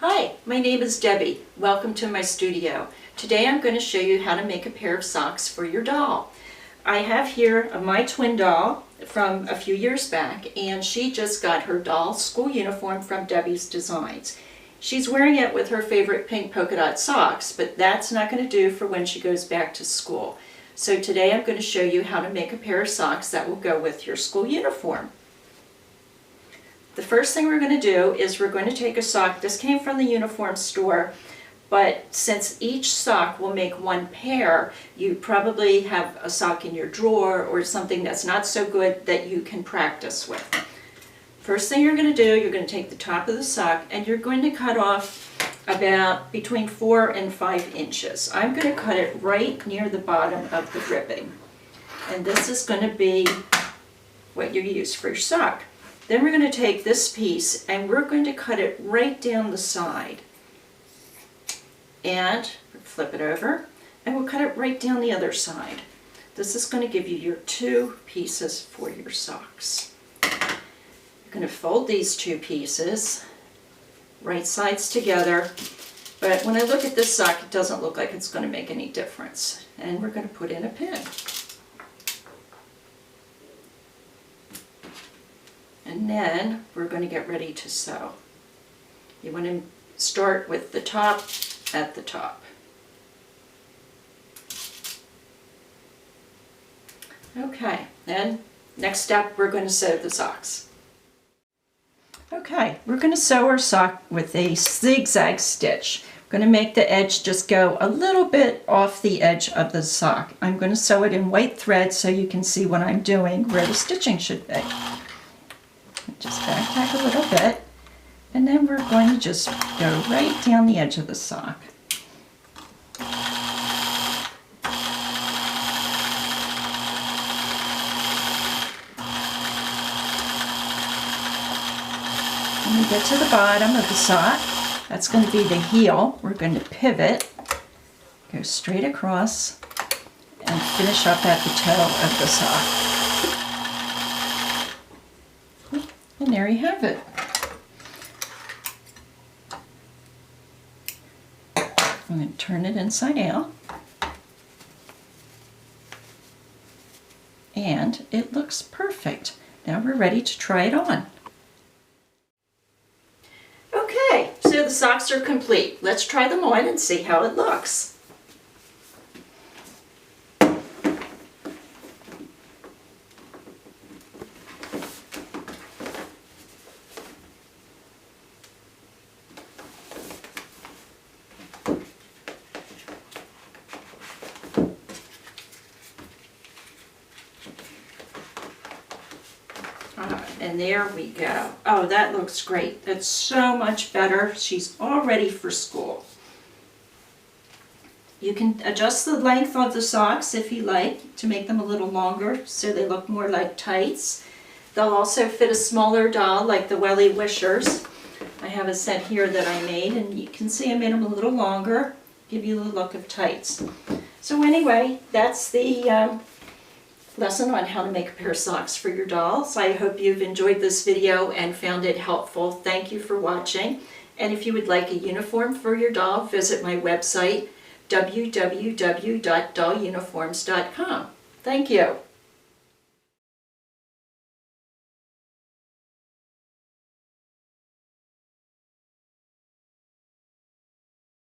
Hi, my name is Debbie. Welcome to my studio. Today I'm going to show you how to make a pair of socks for your doll. I have here my twin doll from a few years back, and she just got her doll school uniform from Debbie's Designs. She's wearing it with her favorite pink polka dot socks, but that's not going to do for when she goes back to school. So today I'm going to show you how to make a pair of socks that will go with your school uniform. The first thing we're going to do is we're going to take a sock. This came from the uniform store, but since each sock will make one pair, you probably have a sock in your drawer or something that's not so good that you can practice with. First thing you're going to do, you're going to take the top of the sock and you're going to cut off about between 4 and 5 inches. I'm going to cut it right near the bottom of the ribbing. And this is going to be what you use for your sock. Then we're going to take this piece and we're going to cut it right down the side. And flip it over and we'll cut it right down the other side. This is going to give you your 2 pieces for your socks. You're going to fold these 2 pieces, right sides together, but when I look at this sock it doesn't look like it's going to make any difference. And we're going to put in a pin. And then we're going to get ready to sew. You want to start with the top at the top. Okay, then next step we're going to sew the socks. Okay, we're going to sew our sock with a zigzag stitch. I'm going to make the edge just go a little bit off the edge of the sock. I'm going to sew it in white thread so you can see what I'm doing, where the stitching should be. Just back tack a little bit, and then we're going to just go right down the edge of the sock. When we get to the bottom of the sock, that's going to be the heel. We're going to pivot, go straight across, and finish up at the toe of the sock. And there you have it. I'm going to turn it inside out. And it looks perfect. Now we're ready to try it on. Okay, so the socks are complete. Let's try them on and see how it looks. And there we go. Oh, that looks great. That's so much better. She's all ready for school. You can adjust the length of the socks if you like to make them a little longer so they look more like tights. They'll also fit a smaller doll like the Welly Wishers. I have a set here that I made, and you can see I made them a little longer, give you the look of tights. So anyway, that's the lesson on how to make a pair of socks for your dolls. I hope you've enjoyed this video and found it helpful. Thank you for watching. And if you would like a uniform for your doll, visit my website, www.dolluniforms.com. Thank you.